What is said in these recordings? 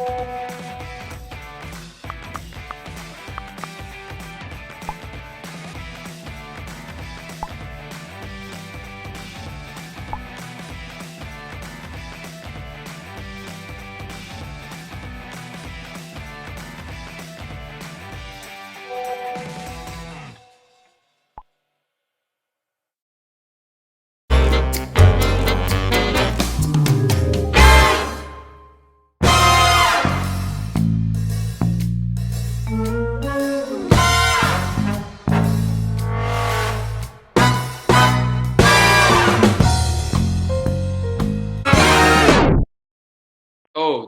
Oh,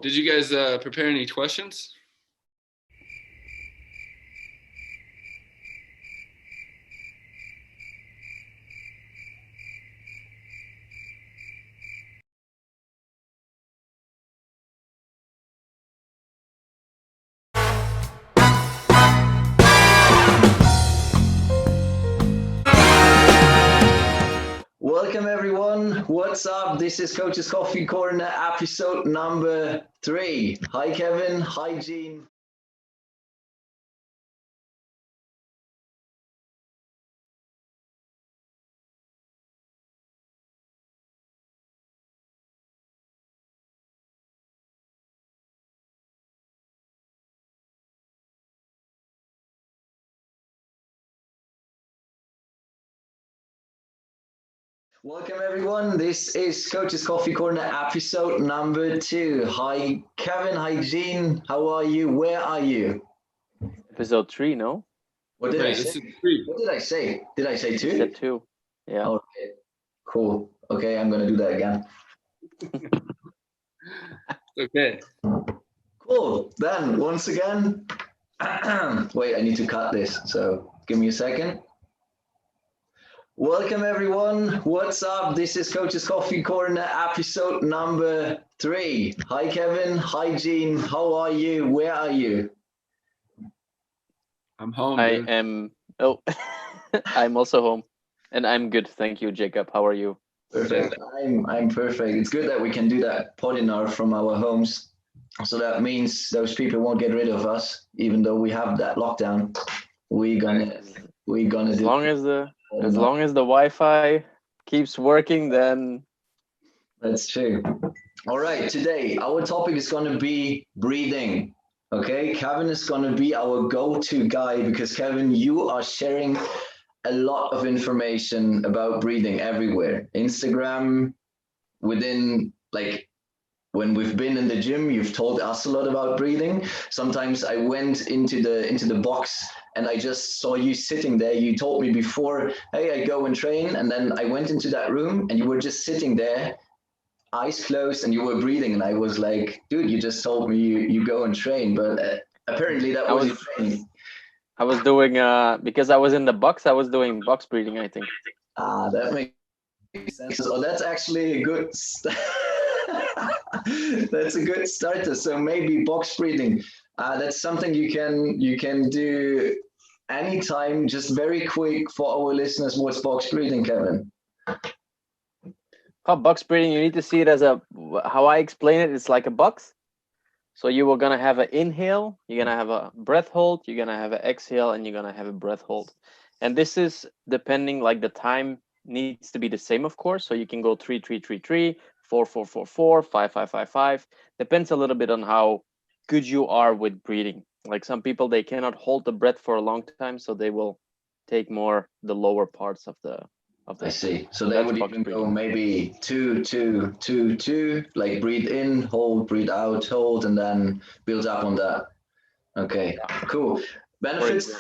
did you guys prepare any questions? Welcome everyone. What's up? This is Coaches Coffee Corner, episode number 3. Hi Kevin. Hi Gene. Welcome everyone. This is Coaches Coffee Corner, episode number 2. Hi Kevin. Hi Gene. How are you? Where are you? Episode 3, no? What did I This say? is 3. What did I say? Did I say 2? You said 2. Yeah. Okay. Cool. Okay, I'm gonna do that again. Okay. Cool. Then once again, wait, I need to cut this. So give me a second. Welcome everyone. What's up? This is Coaches Coffee Corner, episode number 3. Hi Kevin. Hi Gene. How are you? Where are you? I'm home. I am. Oh, I'm also home, and I'm good. Thank you, Jacob. How are you? Perfect. I'm perfect. It's good that we can do that Podinar from our homes. So that means those people won't get rid of us, even though we have that lockdown. We're gonna As do long as the Wi-Fi keeps working, then that's true. All right, today our topic is going to be breathing. Okay, Kevin is going to be our go-to guy because Kevin, you are sharing a lot of information about breathing everywhere. Instagram, within like when we've been in the gym, you've told us a lot about breathing. Sometimes I went into the box and I just saw you sitting there. You told me before, hey, I go and train, and then I went into that room and you were just sitting there, eyes closed, and you were breathing, and I was like, dude, you just told me you go and train, but apparently that was your training. I was doing because I was in the box. I was doing box breathing, I think. That makes sense. So that's actually a good. That's a good starter. So maybe box breathing. That's something you can do anytime. Just very quick for our listeners. What's box breathing, Kevin? Box breathing, you need to see it as how I explain it. It's like a box. So you are gonna have an inhale, you're gonna have a breath hold, you're gonna have an exhale, and you're gonna have a breath hold. And this is depending, like the time needs to be the same, of course. So you can go 3, 3, 3, 3, 4, 4, 4, 4, 5, 5, 5, 5. Depends a little bit on how good you are with breathing. Like some people, they cannot hold the breath for a long time, so they will take more the lower parts of the. I see. So they would even go maybe 2, 2, 2, 2, like breathe in, hold, breathe out, hold, and then build up on that. Okay, cool. Benefits.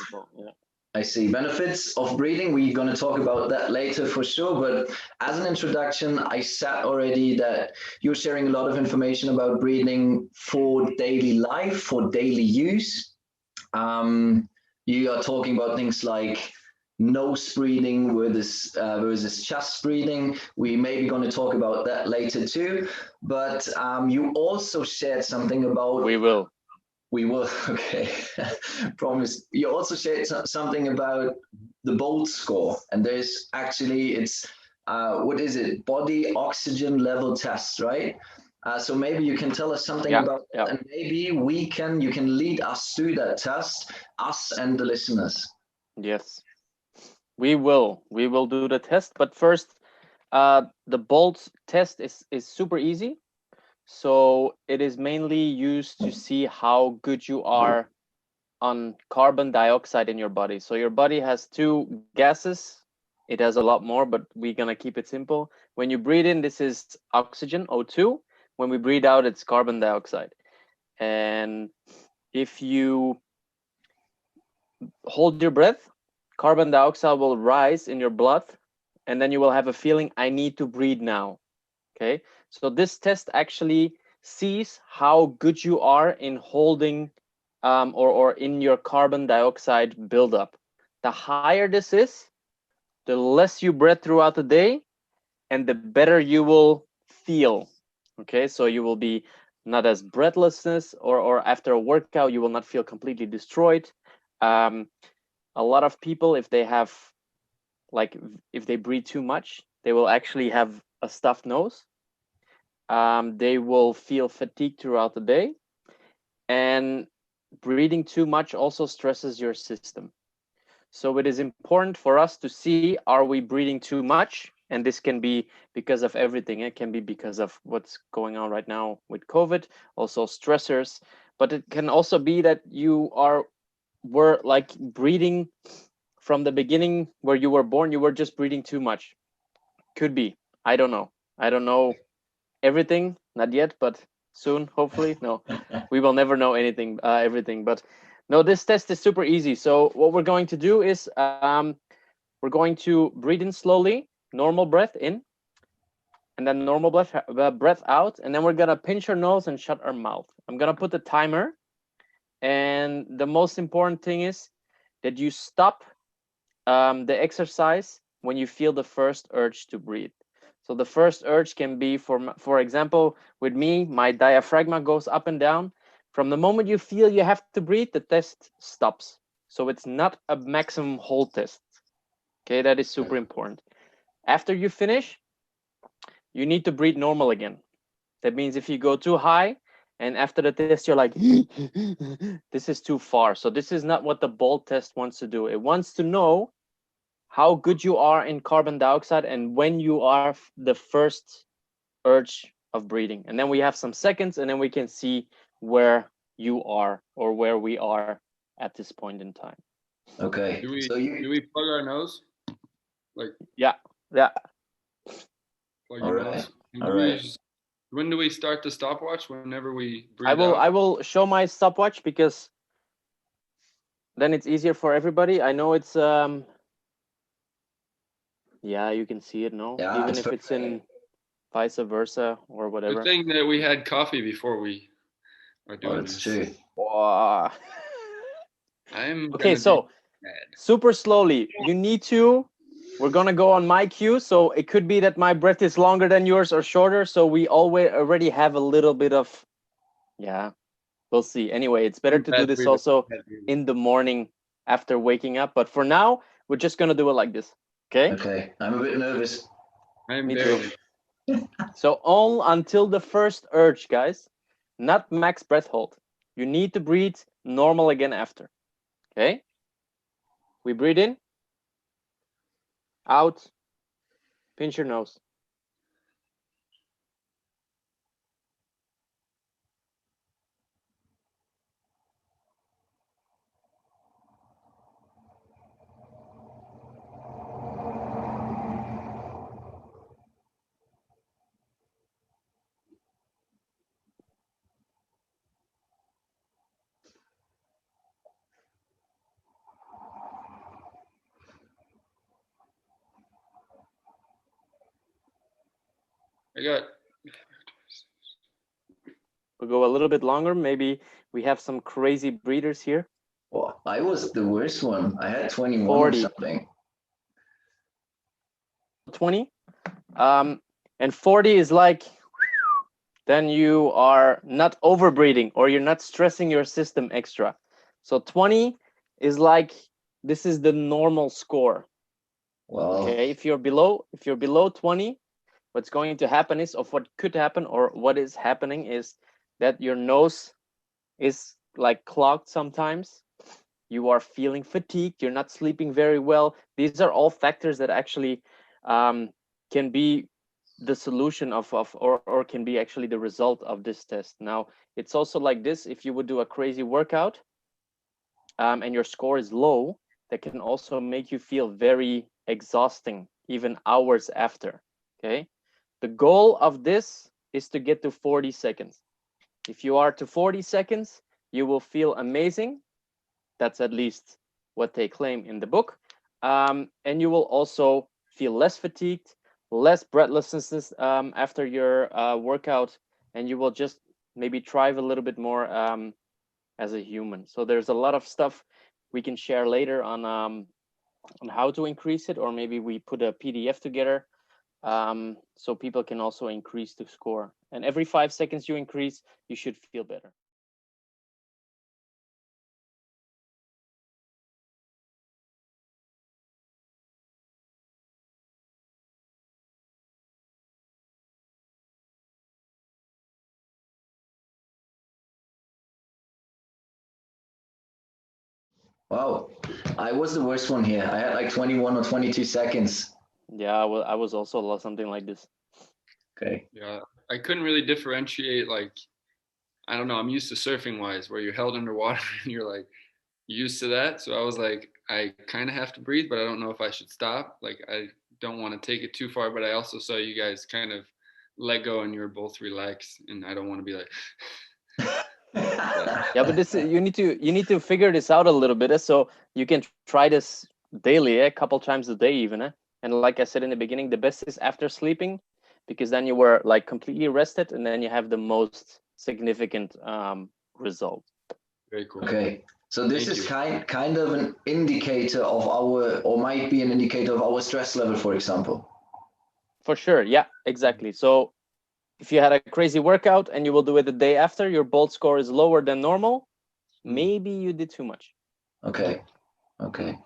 I see. Benefits of breathing, we're going to talk about that later for sure. But as an introduction, I said already that you're sharing a lot of information about breathing for daily life, for daily use. You are talking about things like nose breathing versus chest breathing. We may be going to talk about that later too. But you also shared something about... We will, okay. Promise. You also shared something about the BOLT score. And there's actually, it's, what is it? Body oxygen level test, right? So maybe you can tell us something about that, and maybe you can lead us through that test, us and the listeners. Yes, we will do the test, but first, the bolt test is super easy. So it is mainly used to see how good you are on carbon dioxide in your body. So your body has two gases. It has a lot more, but we're gonna keep it simple. When you breathe in, this is oxygen, O2. When we breathe out, it's carbon dioxide. And if you hold your breath, carbon dioxide will rise in your blood, and then you will have a feeling, I need to breathe now. Okay, so this test actually sees how good you are in holding or in your carbon dioxide buildup. The higher this is, the less you breathe throughout the day, and the better you will feel. Okay, so you will be not as breathlessness, or after a workout, you will not feel completely destroyed. Um, a lot of people, if they have, like, if they breathe too much, they will actually have a stuffed nose. They will feel fatigued throughout the day, and breathing too much also stresses your system. So it is important for us to see, are we breathing too much? And this can be because of everything. It can be because of what's going on right now with COVID, also stressors, but it can also be that you were like breathing from the beginning where you were born, you were just breathing too much. Could be. I don't know. I don't know everything, not yet, but soon, hopefully. No, we will never know anything, everything. But no, this test is super easy. So what we're going to do is we're going to breathe in slowly, normal breath in, and then normal breath out, and then we're gonna pinch our nose and shut our mouth. I'm gonna put the timer, and the most important thing is that you stop the exercise when you feel the first urge to breathe. So the first urge can be, for example, with me, my diaphragm goes up and down. From the moment you feel you have to breathe, the test stops. So it's not a maximum hold test. Okay, that is super important. After you finish, you need to breathe normal again. That means if you go too high, and after the test you're like, this is too far. So this is not what the bolt test wants to do. It wants to know how good you are in carbon dioxide and when you are the first urge of breathing. And then we have some seconds, and then we can see where you are or where we are at this point in time. Okay. Do we plug our nose? Like yeah. Plug your nose. All right. When do we start the stopwatch? Whenever we breathe I will show my stopwatch, because then it's easier for everybody. I know it's yeah, you can see it, no? Yeah, even if it's in vice versa or whatever. Good thing that we had coffee before we are doing this. True. Wow. I'm okay, so super slowly. You need to. We're gonna go on my cue, so it could be that my breath is longer than yours or shorter. So we already have a little bit of, yeah, we'll see. Anyway, it's better to do this also in the morning after waking up. But for now, we're just gonna do it like this. Okay. Okay. I'm a bit nervous. Me too. So all until the first urge, guys. Not max breath hold. You need to breathe normal again after. Okay. We breathe in, out, pinch your nose. We'll go a little bit longer. Maybe we have some crazy breathers here. Well, I was the worst one. I had 21 40. or something. 20. And 40 is like, then you are not over breathing, or you're not stressing your system extra. So 20 is like, this is the normal score. Well, okay, if you're below 20, what's going to happen is, of what could happen or what is happening is that your nose is like clogged sometimes. You are feeling fatigued, you're not sleeping very well. These are all factors that actually can be the solution of or can be actually the result of this test. Now, it's also like this: if you would do a crazy workout and your score is low, that can also make you feel very exhausting, even hours after. Okay. The goal of this is to get to 40 seconds. If you are to 40 seconds, you will feel amazing. That's at least what they claim in the book. And you will also feel less fatigued, less breathlessness after your workout, and you will just maybe thrive a little bit more as a human. So there's a lot of stuff we can share later on how to increase it, or maybe we put a PDF together so people can also increase the score. And every 5 seconds you increase, you should feel better. Wow, I was the worst one here. I had like 21 or 22 seconds. Yeah, well, I was also something like this. Okay. Yeah, I couldn't really differentiate. Like, I don't know. I'm used to surfing wise, where you're held underwater and you're like used to that. So I was like, I kind of have to breathe, but I don't know if I should stop. Like, I don't want to take it too far, but I also saw you guys kind of let go and you're both relaxed, and I don't want to be like. Yeah, but this you need to figure this out a little bit, so you can try this daily, a couple times a day even. And like I said in the beginning, the best is after sleeping, because then you were like completely rested, and then you have the most significant result. Very cool. Okay, so this is kind of an indicator of our, or might be an indicator of our stress level, for example. For sure, yeah, exactly. So if you had a crazy workout and you will do it the day after, your bolt score is lower than normal, maybe you did too much. Okay, okay.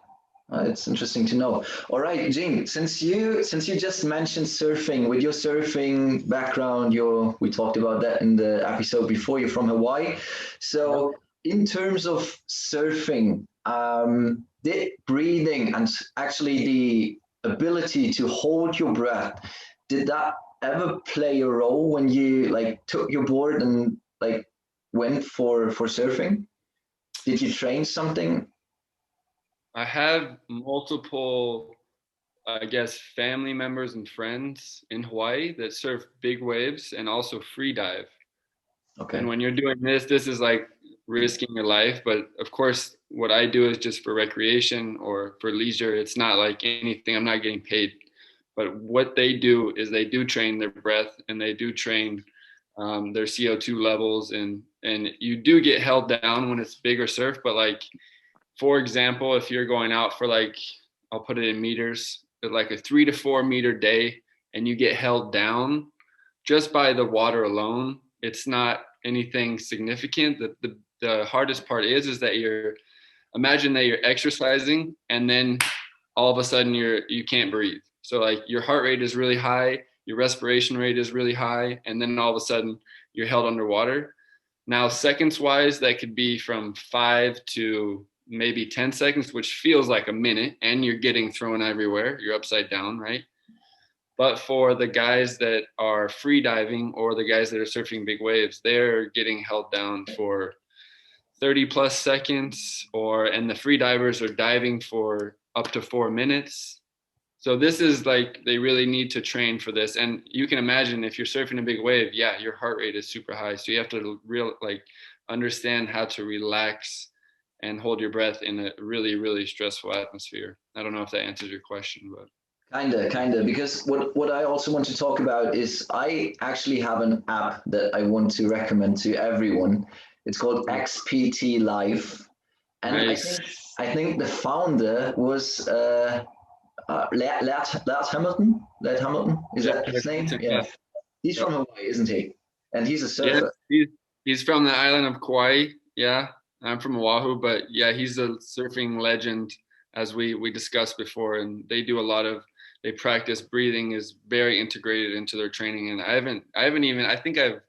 It's interesting to know. All right, Jing, since you just mentioned surfing, with your surfing background, we talked about that in the episode before. You're from Hawaii, so in terms of surfing, the breathing and actually the ability to hold your breath, did that ever play a role when you like took your board and like went for surfing? Did you train something? I have multiple, I guess, family members and friends in Hawaii that surf big waves and also free dive. Okay. And when you're doing this is like risking your life. But of course, what I do is just for recreation or for leisure. It's not like anything, I'm not getting paid. But what they do is they do train their breath and they do train their CO2 levels. And you do get held down when it's bigger surf. But like, for example, if you're going out for like, I'll put it in meters, but like a 3 to 4 meter day and you get held down just by the water alone, it's not anything significant. The hardest part is that imagine that you're exercising and then all of a sudden you can't breathe. So like your heart rate is really high, your respiration rate is really high, and then all of a sudden you're held underwater. Now, seconds wise, that could be from 5 to maybe 10 seconds, which feels like a minute, and you're getting thrown everywhere. You're upside down, right? But for the guys that are free diving or the guys that are surfing big waves, they're getting held down for 30 plus seconds, and the free divers are diving for up to 4 minutes. So this is like, they really need to train for this. And you can imagine if you're surfing a big wave, yeah, your heart rate is super high. So you have to understand how to relax and hold your breath in a really, really stressful atmosphere. I don't know if that answers your question, but. Kinda, because what I also want to talk about is I actually have an app that I want to recommend to everyone. It's called XPT Live, and Nice. I think the founder was Laird Hamilton. Laird Hamilton, is that his name? Yeah, he's from Hawaii, isn't he? And he's a surfer. Yeah, he's from the island of Kauai. Yeah, I'm from Oahu, but yeah, he's a surfing legend, as we discussed before, and they do a lot of they practice breathing is very integrated into their training. And I think I've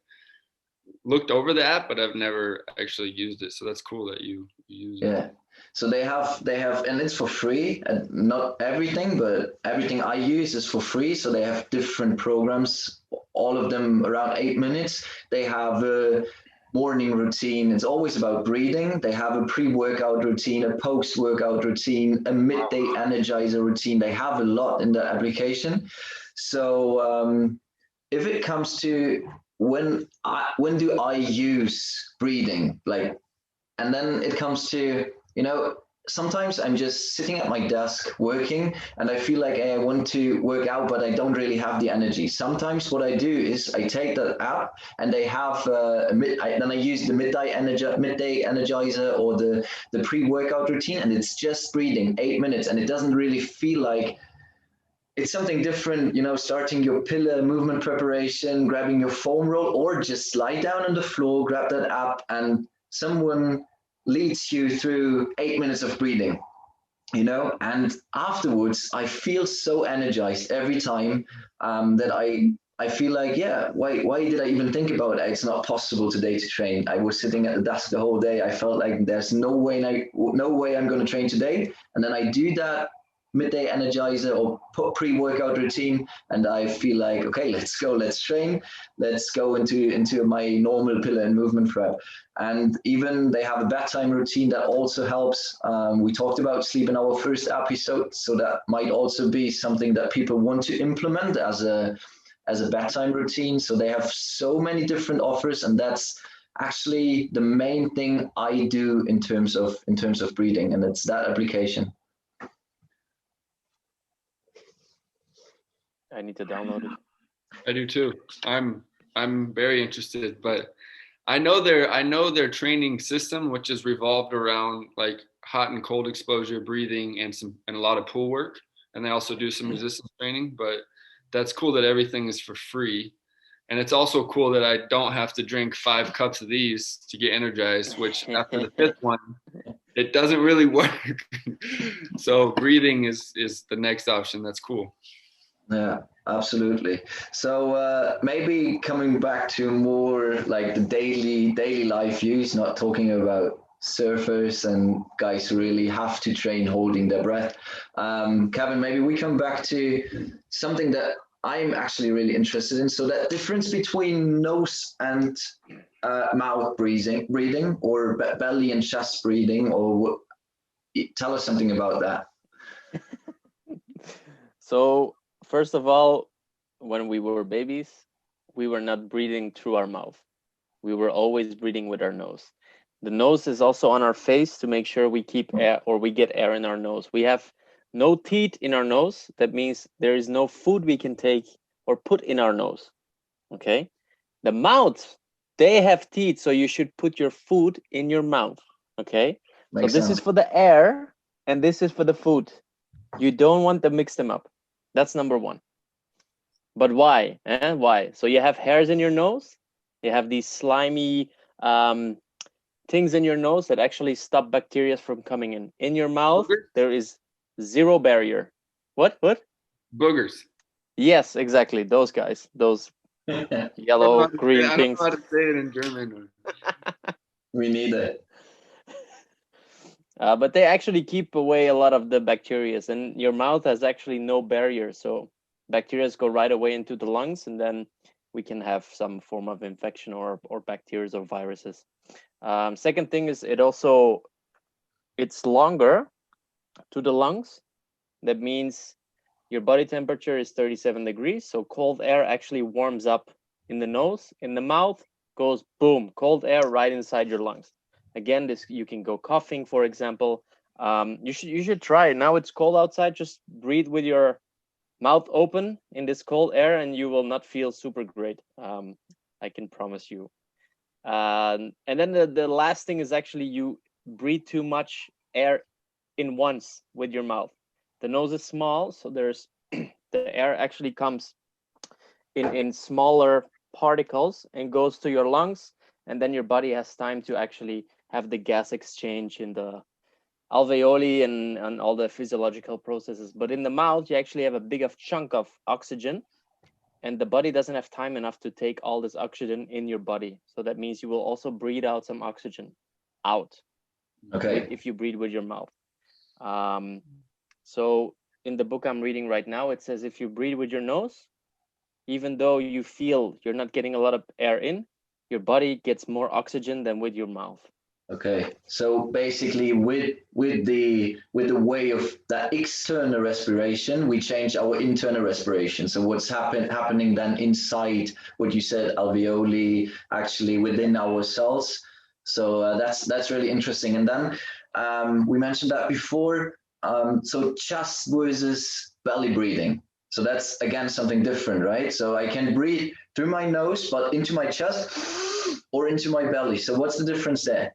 looked over the app, but I've never actually used it. So that's cool that you use it. Yeah. So they have, and it's for free, and not everything, but everything I use is for free. So they have different programs, all of them around 8 minutes. They have a morning routine. It's always about breathing. They have a pre-workout routine, a post-workout routine, a midday energizer routine. They have a lot in the application. So if it comes to when do I use breathing, like, and then it comes to, sometimes I'm just sitting at my desk working and I feel like, hey, I want to work out, but I don't really have the energy. Sometimes what I do is I take that app and they have then I use the midday energizer or the pre-workout routine, and it's just breathing 8 minutes, and it doesn't really feel like it's something different, starting your pillar movement preparation, grabbing your foam roll, or just slide down on the floor, grab that app, and someone leads you through 8 minutes of breathing, and afterwards I feel so energized every time that I feel like, yeah, why did I even think about it? It's not possible today to train. I was sitting at the desk the whole day. I felt like there's no way I'm going to train today. And then I do that midday energizer or pre-workout routine, and I feel like, okay, let's go, let's train, let's go into my normal pillar and movement prep. And even they have a bedtime routine that also helps. We talked about sleep in our first episode, so that might also be something that people want to implement as a bedtime routine. So they have so many different offers, and that's actually the main thing I do in terms of breathing, and it's that application. I need to download it. I do too. I'm very interested, but I know their training system, which is revolved around like hot and cold exposure, breathing, and a lot of pool work. And they also do some resistance training, but that's cool that everything is for free. And it's also cool that I don't have to drink 5 cups of these to get energized, which after the 5th one, it doesn't really work. So breathing is the next option. That's cool. Yeah, absolutely. So maybe coming back to more like the daily life use, not talking about surfers and guys who really have to train holding their breath. Kevin, maybe we come back to something that I'm actually really interested in. So that difference between nose and mouth breathing or belly and chest breathing, or tell us something about that. So first of all, when we were babies, we were not breathing through our mouth. We were always breathing with our nose. The nose is also on our face to make sure we keep air, or we get air in our nose. We have no teeth in our nose. That means there is no food we can take or put in our nose. Okay. The mouth, they have teeth, so you should put your food in your mouth. Okay. Makes so this sense. is for the air, and this is for the food. You don't want to mix them up. That's number one. But why? Why? So you have hairs in your nose. You have these slimy things in your nose that actually stop bacteria from coming in. In your mouth, there is zero barrier. What? Boogers. Yes, exactly. Those guys. Those yellow, green things. I don't know how to say it in German. We need it. But they actually keep away a lot of the bacteria, and your mouth has actually no barrier. So bacteria go right away into the lungs, and then we can have some form of infection or bacteria or viruses. Second thing is it's longer to the lungs. That means your body temperature is 37 degrees. So cold air actually warms up in the nose. In the mouth goes boom, cold air right inside your lungs. Again, you can go coughing, for example. You should try it. Now it's cold outside. Just breathe with your mouth open in this cold air, and you will not feel super great. I can promise you. And then the last thing is actually you breathe too much air in once with your mouth. The nose is small, so there's the air actually comes in smaller particles and goes to your lungs, and then your body has time to actually have the gas exchange in alveoli and all the physiological processes. But in the mouth, you actually have a big chunk of oxygen, and the body doesn't have time enough to take all this oxygen in your body. So that means you will also breathe out some oxygen out. Okay. If you breathe with your mouth. So in the book I'm reading right now, it says if you breathe with your nose, even though you feel you're not getting a lot of air in, your body gets more oxygen than with your mouth. Okay, so basically, with the way of that external respiration, we change our internal respiration. So what's happening then inside what you said, alveoli, actually within our cells. So that's really interesting. And then we mentioned that before. So chest versus belly breathing. So that's again something different, right? So I can breathe through my nose, but into my chest or into my belly. So what's the difference there?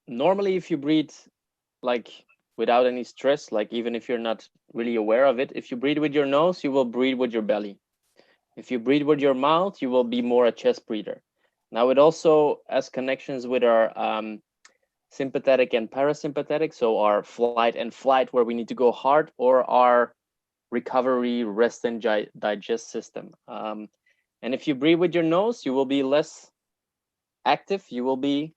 Normally, if you breathe like without any stress, like even if you're not really aware of it, if you breathe with your nose, you will breathe with your belly. If you breathe with your mouth, you will be more a chest breather. Now, it also has connections with our sympathetic and parasympathetic, so our flight and flight, where we need to go hard, or our recovery, rest and digest system. And if you breathe with your nose, you will be less active. You will be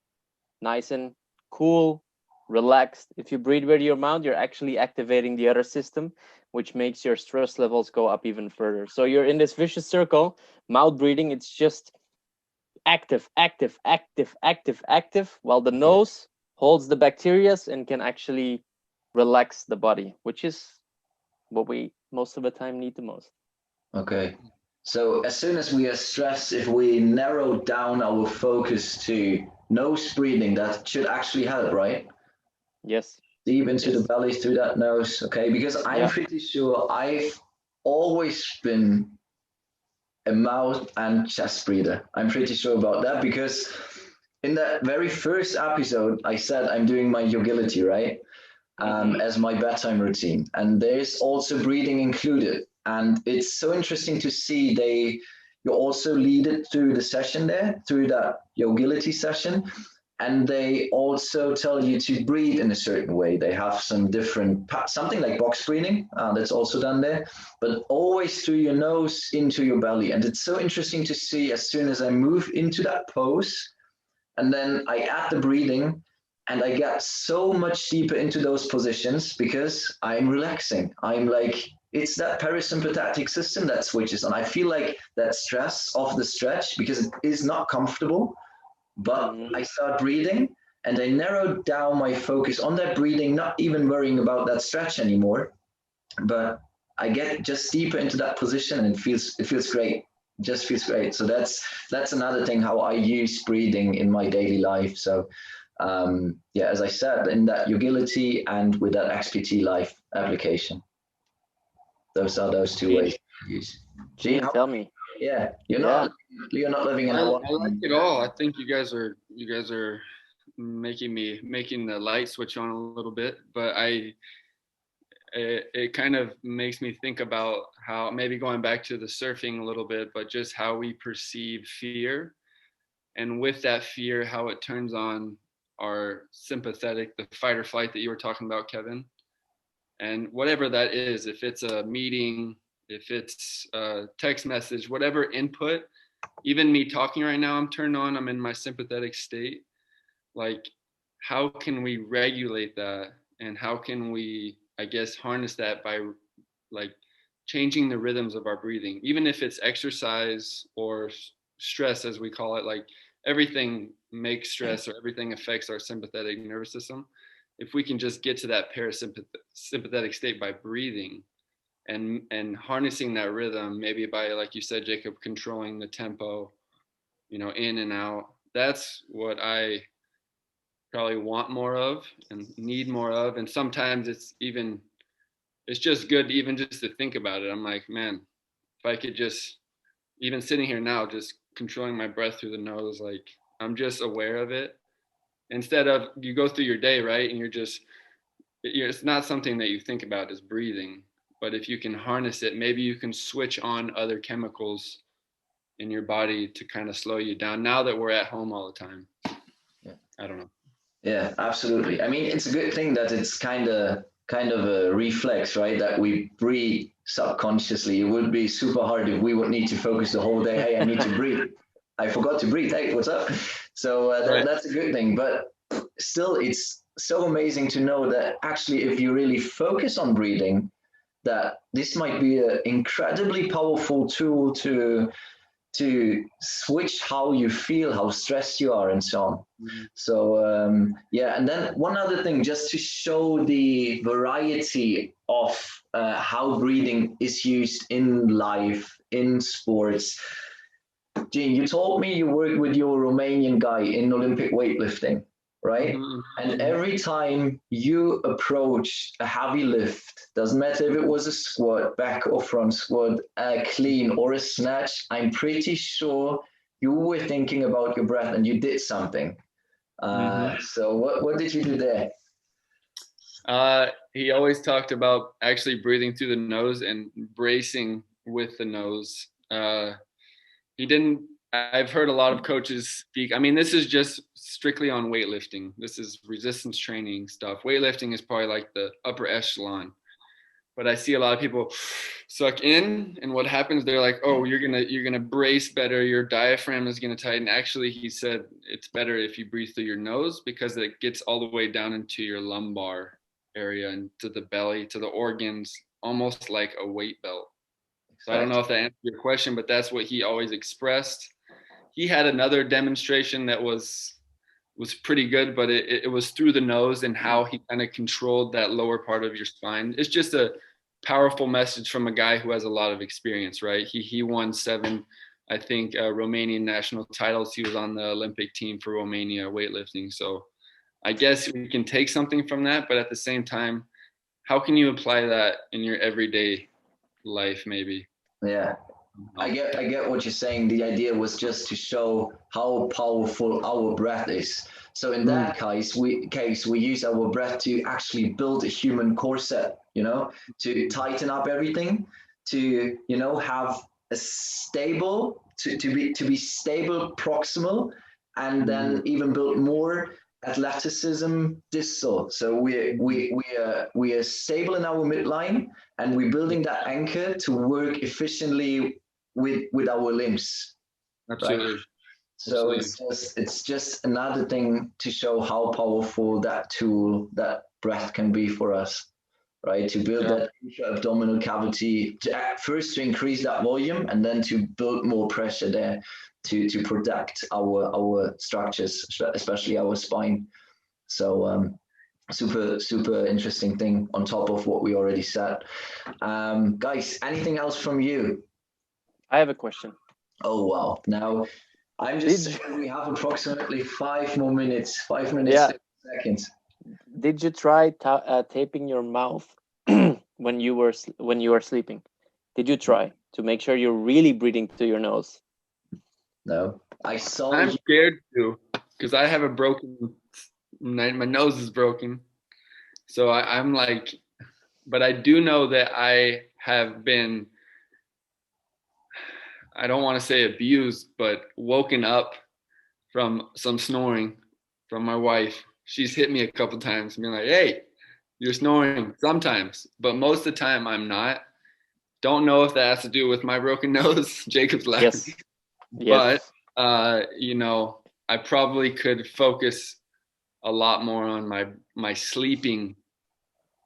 nice and cool, relaxed. If you breathe with your mouth, you're actually activating the other system, which makes your stress levels go up even further. So you're in this vicious circle. Mouth breathing, it's just active, active, active, active, active, while the nose holds the bacteria and can actually relax the body, which is what we most of the time need the most. Okay. So as soon as we are stressed, if we narrow down our focus to nose breathing, that should actually help, right? Yes. Deep into the belly through that nose. Okay. Because I'm pretty sure I've always been a mouth and chest breather. I'm pretty sure about that because in that very first episode, I said I'm doing my yogility, right? As my bedtime routine. And there's also breathing included. And it's so interesting to see you also lead it through the session there, through that yogility session. And they also tell you to breathe in a certain way. They have some different, something like box breathing that's also done there, but always through your nose into your belly. And it's so interesting to see as soon as I move into that pose, and then I add the breathing, and I get so much deeper into those positions because I'm relaxing. I'm like, it's that parasympathetic system that switches on. I feel like that stress of the stretch because it is not comfortable, but I start breathing and I narrow down my focus on that breathing, not even worrying about that stretch anymore. But I get just deeper into that position and it feels great. It just feels great. So that's another thing how I use breathing in my daily life. So yeah, as I said, in that yogility and with that XPT life application. Those are those two ways to use. Gene, tell me. Yeah, you're not living in Hawaii. I like it all. I think you guys are making the light switch on a little bit, but it kind of makes me think about how maybe going back to the surfing a little bit, but just how we perceive fear, and with that fear, how it turns on our sympathetic, the fight or flight that you were talking about, Kevin. And whatever that is, if it's a meeting, if it's a text message, whatever input, even me talking right now, I'm turned on, I'm in my sympathetic state. Like, how can we regulate that? And how can we, I guess, harness that by like changing the rhythms of our breathing, even if it's exercise or stress, as we call it, like everything makes stress or everything affects our sympathetic nervous system. If we can just get to that parasympathetic state by breathing and harnessing that rhythm, maybe by, like you said, Jacob, controlling the tempo, in and out, that's what I probably want more of and need more of. And sometimes it's just good even just to think about it. I'm like, man, if I could just, even sitting here now, just controlling my breath through the nose, like I'm just aware of it. Instead of, you go through your day, right? And it's not something that you think about as breathing, but if you can harness it, maybe you can switch on other chemicals in your body to kind of slow you down now that we're at home all the time. Yeah. I don't know. Yeah, absolutely. I mean, it's a good thing that it's kind of a reflex, right? That we breathe subconsciously. It would be super hard if we would need to focus the whole day. Hey, I need to breathe. I forgot to breathe. Hey, what's up? So Right. that's a good thing. But still, it's so amazing to know that actually, if you really focus on breathing, that this might be an incredibly powerful tool to switch how you feel, how stressed you are, and so on. Mhm. So yeah, and then one other thing, just to show the variety of how breathing is used in life, in sports. Gene, you told me you worked with your Romanian guy in Olympic weightlifting, right? Mhm. And Mhm. every time you approach a heavy lift, doesn't matter if it was a squat, back or front squat, a clean or a snatch, I'm pretty sure you were thinking about your breath and you did something. Mhm. So what did you do there? He always talked about actually breathing through the nose and bracing with the nose. He didn't. I've heard a lot of coaches speak. I mean, this is just strictly on weightlifting. This is resistance training stuff. Weightlifting is probably like the upper echelon. But I see a lot of people suck in, and what happens? They're like, "Oh, you're gonna brace better. Your diaphragm is gonna tighten." Actually, he said it's better if you breathe through your nose because it gets all the way down into your lumbar area and to the belly, to the organs, almost like a weight belt. So I don't know Exactly. if that answers your question, but that's what he always expressed. He had another demonstration that was pretty good, but it was through the nose and how he kind of controlled that lower part of your spine. It's just a powerful message from a guy who has a lot of experience, right? He won 7, I think, Romanian national titles. He was on the Olympic team for Romania weightlifting. So I guess we can take something from that, but at the same time, how can you apply that in your everyday life, maybe? Yeah. I get what you're saying. The idea was just to show how powerful our breath is. So in Mm. that case we use our breath to actually build a human corset, to tighten up everything, to have a stable to be stable proximal, and then even build more athleticism distal. So we are stable in our midline, and we're building that anchor to work efficiently with our limbs, right? Absolutely. So Absolutely. it's just another thing to show how powerful that tool, that breath, can be for us, right? To build Yeah. that abdominal cavity, first to increase that volume, and then to build more pressure there to protect our structures, especially our spine. So super interesting thing on top of what we already said. Guys, anything else from you? I have a question. Oh wow! Now I'm just Did you, saying we have approximately 5 more minutes, 5 minutes, yeah, 6 seconds. did you try taping your mouth when you were sleeping? Did you try to make sure you're really breathing through your nose? No, I saw I'm you. scared to because I have a broken, my nose is broken. So I'm like, but I do know that I have been, I don't want to say abused, but woken up from some snoring from my wife. She's hit me a couple times, being like, "Hey, you're snoring." Sometimes, but most of the time I'm not. Don't know if that has to do with my broken nose. Jacob's laughing, Yes. but Yes. I probably could focus a lot more on my sleeping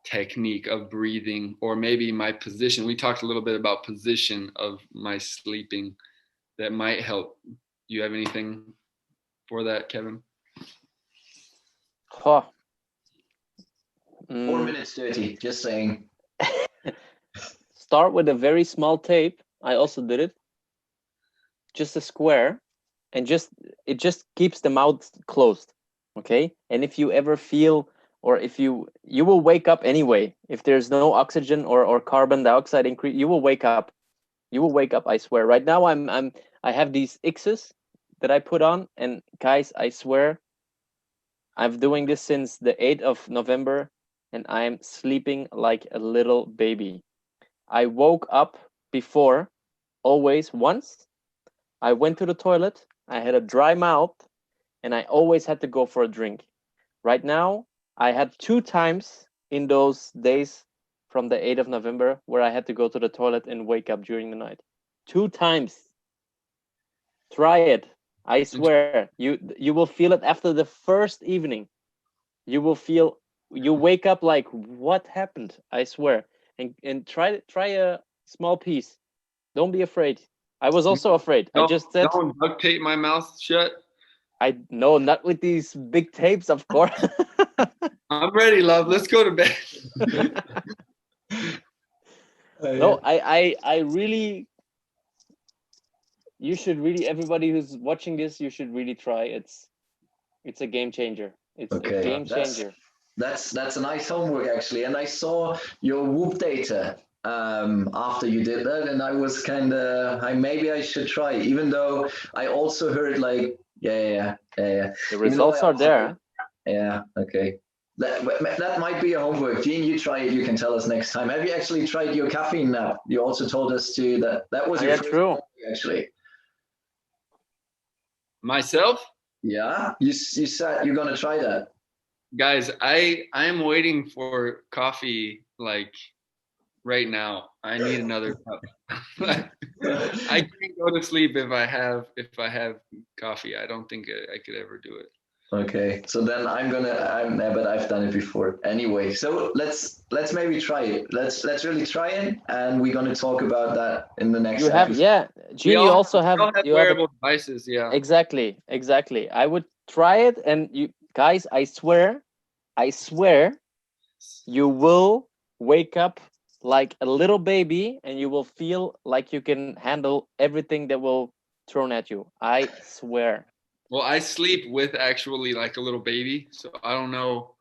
technique of breathing, or maybe my position. We talked a little bit about position of my sleeping that might help. Do you have anything for that, Kevin? Huh. 4 minutes 30. Just saying. Start with a very small tape. I also did it. Just a square, and it just keeps the mouth closed. Okay. And if you ever feel, or if you will wake up anyway, if there's no oxygen or carbon dioxide increase, you will wake up. You will wake up. I swear. Right now, I have these X's that I put on, and guys, I swear, I'm doing this since the 8th of November, and I'm sleeping like a little baby. I woke up before, always once. I went to the toilet, I had a dry mouth, and I always had to go for a drink. Right now, I had 2 times in those days from the 8th of November where I had to go to the toilet and wake up during the night. 2 times. Try it. I swear, you will feel it after the first evening. You will feel, you wake up like, what happened? I swear. And try a small piece. Don't be afraid. I was also afraid. I just said, don't duct tape my mouth shut. no, not with these big tapes, of course. I'm ready, love. Let's go to bed. No, I really, you should really, everybody who's watching this, you should really try. It's a game changer. It's a game changer. That's a nice homework actually. And I saw your Whoop data after you did that, and I was kind of, maybe I should try, even though I also heard like, the results are there. Yeah, okay. That might be a homework. Gene, you try it. You can tell us next time. Have you actually tried your caffeine nap? You also told us to that was your first true. Actually. Myself? Yeah, you said you're gonna try that. Guys, I'm waiting for coffee like right now. I need another cup. I can't go to sleep if I have coffee. I don't think I could ever do it. Okay, so then but I've done it before anyway. So let's maybe try it. Let's really try it, and we're gonna talk about that in the next. Gene, you also have wearable devices. Yeah, exactly. I would try it, and you guys, I swear, you will wake up like a little baby, and you will feel like you can handle everything that will thrown at you. I swear. Well, I sleep with actually like a little baby, so I don't know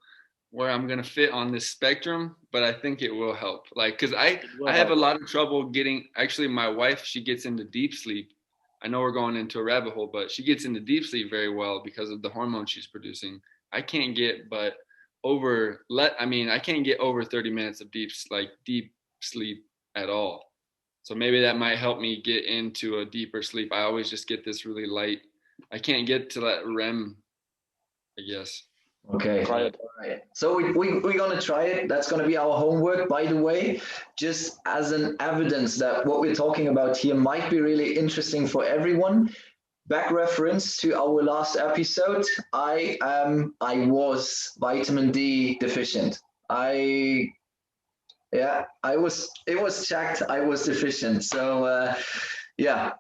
where I'm gonna fit on this spectrum, but I think it will help. Like, cause I have a lot of trouble getting. Actually, my wife, she gets into deep sleep. I know we're going into a rabbit hole, but she gets into deep sleep very well because of the hormones she's producing. I can't get I can't get over 30 minutes of deep sleep at all. So maybe that might help me get into a deeper sleep. I always just get this really light. I can't get to that REM, I guess. Okay. Try it. So we're going to try it. That's going to be our homework, by the way, just as an evidence that what we're talking about here might be really interesting for everyone. Back reference to our last episode, I was vitamin D deficient. It was checked, I was deficient. So yeah.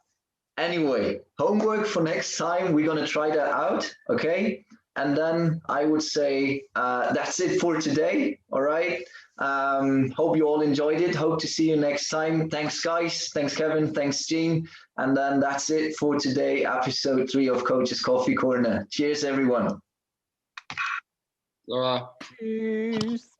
Anyway, homework for next time. We're going to try that out, okay? And then I would say that's it for today, all right? Hope you all enjoyed it. Hope to see you next time. Thanks, guys. Thanks, Kevin. Thanks, Gene. And then that's it for today, episode 3 of Coaches Coffee Corner. Cheers, everyone. Cheers.